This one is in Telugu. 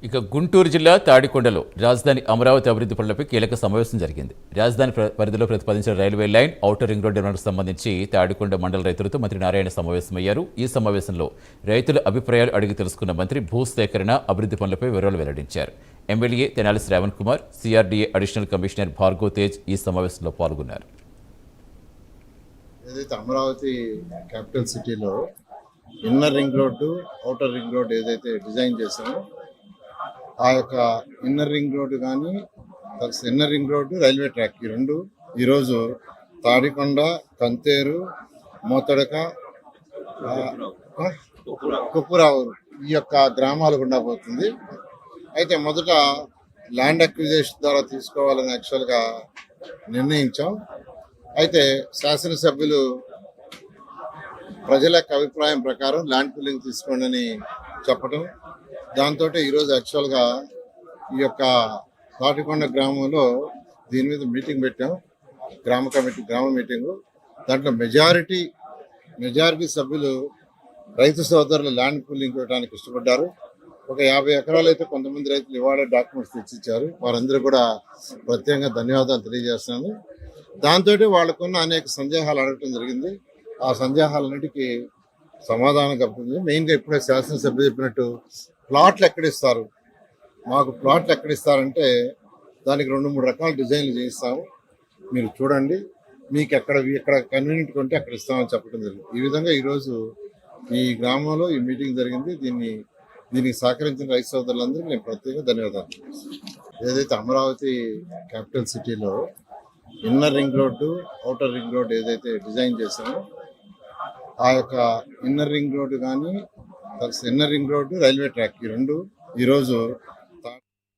ఇక గుంటూరు జిల్లా తాడికొండలో రాజధాని అమరావతి అభివృద్ధి పనులపై కీలక సమావేశం జరిగింది. రాజధాని పరిధిలో ప్రతిపాదించిన railway line, outer ring road నిర్మాణానికి సంబంధించి తాడికొండ మండల రైతులతో మంత్రి నారాయణ సమావేశమయ్యారు. ఈ సమావేశంలో రైతుల అభిప్రాయాలు అడిగి తెలుసుకున్న మంత్రి భూసేకరణ, అభివృద్ధి పనులపై వివరాలు వెల్లడించారు. MLA Tenali Shravan Kumar, CRDA additional commissioner Bhargav Tej ఈ సమావేశంలో పాల్గొన్నారు. ఏదైతే అమరావతి క్యాపిటల్ సిటీలో inner ring road, outer ring road ఏదైతే డిజైన్ చేశామో ఆ యొక్క ఇన్నర్ రింగ్ రోడ్డు కానీ inner ring road, railway track ఈ రెండు ఈరోజు తాడికొండ, కంతేరు, మోతడక, కుప్పురావు ఈ యొక్క గ్రామాలు గుండా పోతుంది. అయితే మొదట ల్యాండ్ అక్విజిషన్ ద్వారా తీసుకోవాలని యాక్చువల్గా నిర్ణయించాం. అయితే శాసనసభ్యులు ప్రజల యొక్క అభిప్రాయం ప్రకారం ల్యాండ్ పూలింగ్ తీసుకోండి అని చెప్పడం, దాంతో ఈరోజు యాక్చువల్గా ఈ యొక్క తాటికొండ గ్రామంలో దీని మీద మీటింగ్ పెట్టాం, గ్రామ మీటింగు. దాంట్లో మెజారిటీ సభ్యులు రైతు సోదరులు ల్యాండ్ పూలింగ్ ఇవ్వడానికి ఇష్టపడ్డారు. ఒక 50 ఎకరాలు అయితే కొంతమంది రైతులు ఇవాళ డాక్యుమెంట్స్ తెచ్చిచ్చారు. వారందరూ కూడా ప్రత్యేకంగా ధన్యవాదాలు తెలియజేస్తున్నాను. దాంతో వాళ్ళకున్న అనేక సందేహాలు అడగటం జరిగింది. ఆ సందేహాలన్నిటికీ సమాధానం కలుగుతుంది. మెయిన్గా ఇప్పుడే శాసనసభ్యులు చెప్పినట్టు ప్లాట్లు ఎక్కడిస్తారు, మాకు ప్లాట్లు ఎక్కడిస్తారంటే దానికి 2-3 రకాల డిజైన్లు చేయిస్తాము, మీరు చూడండి, మీకు ఎక్కడ కన్వీనియంట్ ఉంటే అక్కడ ఇస్తామని చెప్పడం జరిగింది. ఈ విధంగా ఈరోజు ఈ గ్రామంలో ఈ మీటింగ్ జరిగింది. దీనికి సహకరించిన రైతు సోదరులందరికీ నేను ప్రత్యేకంగా ధన్యవాదాలు. ఏదైతే అమరావతి క్యాపిటల్ సిటీలో inner ring road, outer ring road ఏదైతే డిజైన్ చేశామో ఆ యొక్క ఇన్నర్ రింగ్ రోడ్డు కానీ inner ring road, railway track ఈ రెండు ఈరోజు